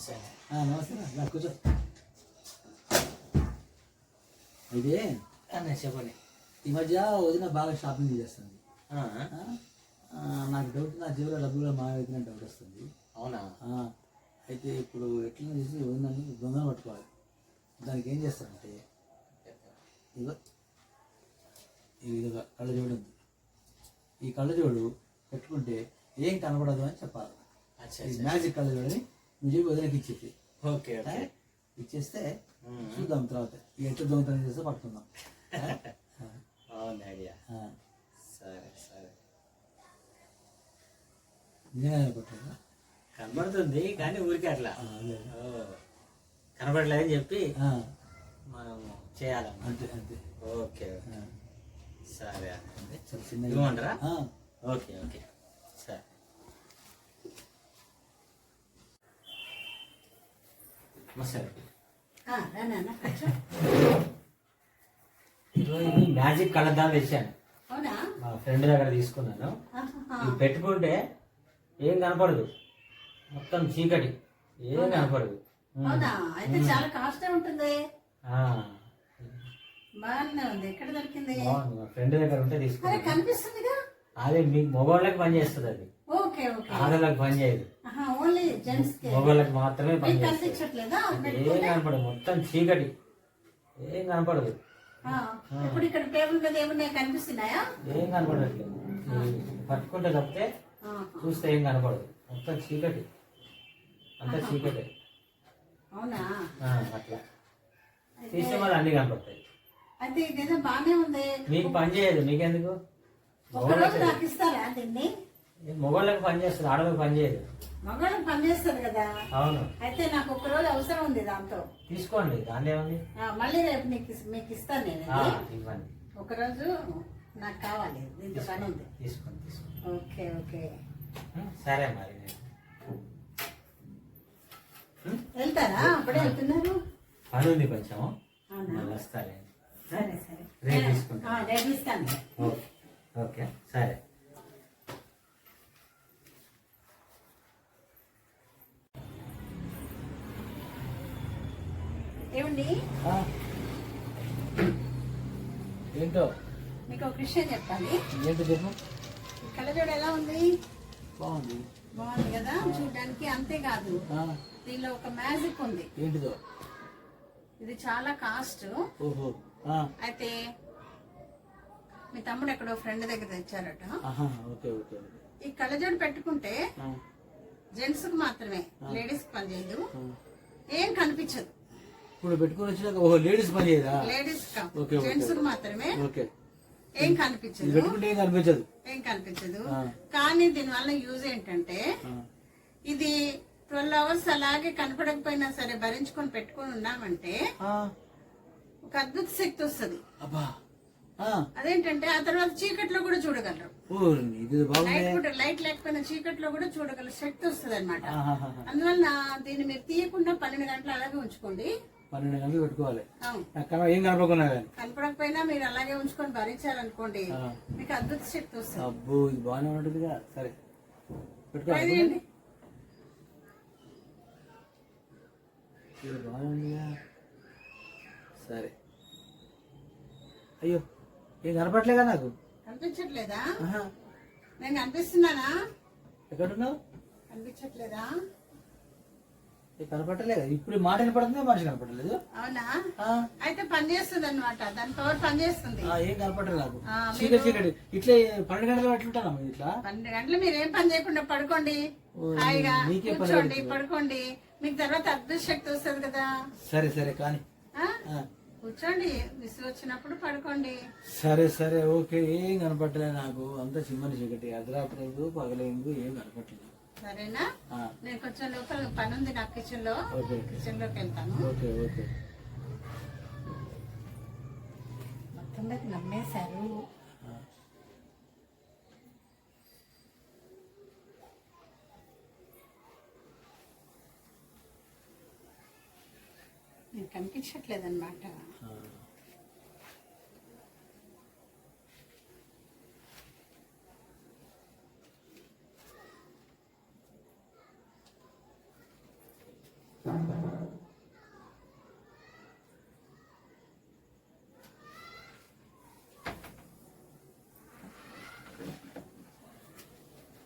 నమస్తే నా కూర్చో. అయితే చెప్పండి. ఈ మధ్య వదిన బాగా షాపింగ్ చేస్తుంది. నాకు డౌట్, నా జీవిలో డబ్బులు మాయమైతే డౌట్ వస్తుంది. అవునా? అయితే ఇప్పుడు ఎట్లా చేసి వదినని దొంగను పట్టుకోవాలి. దానికి ఏం చేస్తారంటే ఇదో ఇది కళ్ళజోడు ఉంది. ఈ కళ్ళజోడు పెట్టుకుంటే ఏం కనపడదు అని చెప్పాలి. మ్యాజిక్ కళ్ళజోడని నువ్వు చెప్పి వదినకి ఇచ్చేసి ఓకే ఇచ్చేస్తే చూద్దాం తర్వాత ఎంత దొంగతనం చేస్తే పట్టుకుందాం. అవును ఐడియా. సరే సరే. నిజంగానే పట్టుకుందా? కనబడుతుంది కానీ ఊరికే అట్లా కనబడలేదని చెప్పి మనం చేయాలమ్మా. అంతే అంతే. ఓకే సరే. చాలా చిన్నగా ఇవ్వమంటారా? ఓకే ఓకే సరే. సరే ఈరోజు మ్యాజిక్ కలద్దాం తెచ్చాను. మా ఫ్రెండ్ దగ్గర తీసుకున్నాను. ఇది పెట్టుకుంటే ఏం కనపడదు, మొత్తం చీకటి, ఏం కనపడదు. చాలా కాస్ట్ ఉంటుంది. మా ఫ్రెండ్ దగ్గర ఉంటే తీసుకున్నాను. కనిపిస్తుందిగా. అదే మీకు మొబైల్కి పని చేస్తుంది, అది ఆడలకు పని చేయదు, మొబైల్కి మాత్రమే పని చేస్తుంది. ఏం కనపడదు, మొత్తం చీకటి, ఏం కనపడదు. ఇప్పుడు ఇక్కడ టేబుల్ మీద ఏమున్నాయి కనిపిస్తున్నాయా? ఏం కనపడట్లేదు. పట్టుకుంటే తప్పితే చూస్తే ఏం కనపడదు, మొత్తం చీకటి, అంతా చీకటి. అవునా? అట్లా తీస్తే మళ్ళీ అన్ని కనపడతాయి. అయితే ఇదేదో బాగానే ఉంది. మీకు పని చేయదు, మీకెందుకు? నాకు ఇస్తారా దీన్ని? మొబైల్కి పని చేస్తుంది, ఆడలకు పని చేయదు. మగవాళ్ళకి పని చేస్తుంది కదా. అవును. అయితే నాకు ఒక రోజు అవసరం ఉంది దాంతో. తీసుకోండి, దాని ఏముంది. మళ్ళీ రేపు మీకు ఇస్తాను నేను. ఇవ్వండి. ఒక రోజు నాకు కావాలి, దీంతో పని ఉంది. తీసుకోండి తీసుకోండి. ఓకే ఓకే సరే మరి. వెళ్తారా? అప్పుడే వెళ్తున్నారు? పని ఉంది కొంచెం, వస్తాలే. సరే సరే, రేపు తీసుకుంటా. రేపు ఇస్తాను. ఓకే ఓకే సరే. ఏమండి, ఏంటో మీకు ఒక విషయం చెప్పాలి. ఏంటో చెప్పు. కళ్ళజోడు ఎలా ఉంది? బాగుంది. బాగుంది కదా చూడడానికి. అంతేకాదు, దీనిలో ఒక మ్యాజిక్ ఉంది. ఏంటిదో? ఇది చాలా కాస్ట్. ఓహో. అయితే మీ తమ్ముడు ఎక్కడో ఫ్రెండ్ దగ్గర తెచ్చారట. Okay okay. ఈ కళ్ళజోడు పెట్టుకుంటే జెంట్స్ కు మాత్రమే, లేడీస్ కి పని చేయదు, ఏం కనిపించదు. ఇప్పుడు పెట్టుకుని వచ్చినాక ఓహో లేడీస్ పని చేయదా? లేడీస్ జెంట్స్ కు మాత్రమే. ఓకే. ఏం కనిపించదు, పెట్టుకుంటే ఏం కనిపించదు, ఏం కనిపించదు. కానీ దీని వల్ల యూజ్ ఏంటంటే, ఇది 12 hours అలాగే కనపడకపోయినా సరే భరించుకొని పెట్టుకొని ఉన్నామంటే ఒక అద్భుత శక్తి వస్తుంది. అదేంటంటే ఆ తర్వాత చీకట్లో కూడా చూడగలరు. లైట్ లేకపోయినా చీకట్లో కూడా చూడగల శక్తి వస్తుంది అనమాట. అందువల్ల దీన్ని మీరు తీయకుండా 12 గంటలు అలాగే ఉంచుకోండి. 12 గంటలు పెట్టుకోవాలి. ఏం కనపడకపోయినా మీరు అలాగే ఉంచుకొని భరించాలనుకోండి, మీకు అద్భుత శక్తి వస్తుంది. అబ్బో, ఇది బాగానే ఉంటుందిగా. సరే పెట్టుకోండి. బాగానే ఉందిగా. సరే. అయ్యో, ఏం కనపడలేదా? నాకు కనిపించట్లేదా? నేను కనిపిస్తున్నానా? ఎక్కడున్నావు? కనిపించట్లేదా? కనపడలేదు. ఇప్పుడు మాట కనపడుతుంది, మనిషి కనపడలేదు. అవునా? అయితే పని చేస్తుంది అనమాట, దాని పవర్ పని చేస్తుంది. ఏం కనపడలేదు నాకు. చీకటి చీకటి ఇట్లా 12 గంటలు ఎట్లుంటాను? ఇట్లా 12 గంటలు మీరు ఏం పని చేయకుండా పడుకోండి, హాయిగా కూర్చోండి, పడుకోండి. మీకు తర్వాత అద్భుత శక్తి వస్తుంది కదా. సరే సరే కానీ కూర్చోండి, విసుగు వచ్చినప్పుడు పడుకోండి. సరే సరే ఓకే. ఏం కనపడలేదు నాకు, అంతా చిమ్మని చీకటి, అర్ధరాత్రి పగలేదు, ఏం కనపడలేదు. సరేనా? నేను కొంచెం లోపల పని ఉంది నాకు కిచెన్ లో, కిచెన్ లోకి వెళ్తాను. Okay okay. మొత్తం నమ్మేశారు. నేను కనిపించట్లేదన్నమాట.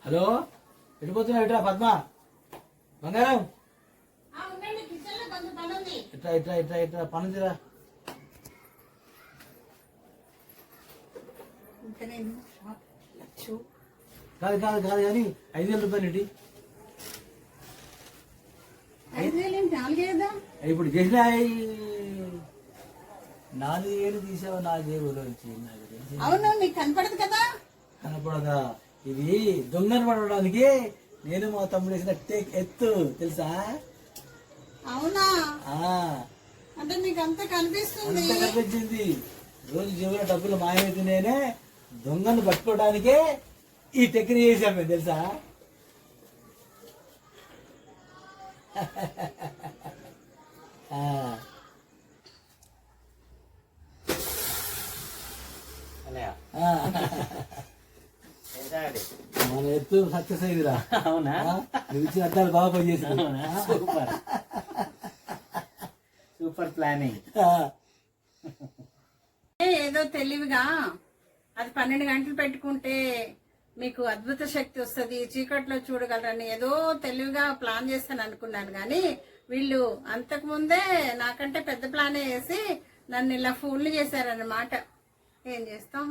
హలో ఎడిపోతున్నావు ఇట్రా పద్మ బంగారం ఉండండి, కిచెన్ లో కొంచెం పని ఉంది. ఇట్రా ఇట్రా ఇట్రా ఇట్రా పనుందిరా. ఇంకా నేను చూ కాదు కాదు కాదు కానీ 5,000 రూపాయలు ఇటు 5,000 ఏంటి 4,000? ఇప్పుడు చేసిన 4,000 తీసావు 4,000 వచ్చి అవును, నీకు కనపడదు కదా. కనపడదా? ఇది దొంగను పడడానికి నేను మా తమ్ముడు వేసిన ఎత్తు తెలుసా? అవునా? ఆ అంటే నీకు అంత కనిపిస్తుంది. అంత కనిపించింది. రోజు జీవుల డబ్బులు మాయమైతే నేనే దొంగను పట్టుకోవడానికే ఈ టెక్నిక్ చేసాం మేము తెలుసా? ఆ. అన్నయ్య ఆ. ఏంటండి? మన ఎత్తు సక్సెస్ అయిందిరా. అవునా? నువ్వు ఇచ్చిన అద్దాలు బాగా పనిచేసింది. Super super planning. ఏదో తెలివిగా అది 12 గంటలు పెట్టుకుంటే మీకు అద్భుత శక్తి వస్తుంది, చీకట్లో చూడగలరని ఏదో తెలివిగా ప్లాన్ చేస్తాను అనుకున్నాను. కానీ వీళ్ళు అంతకు ముందే నాకంటే పెద్ద ప్లానే వేసి నన్ను ఇలా ఫూల్ చేశారన్నమాట. ఏం చేస్తాం.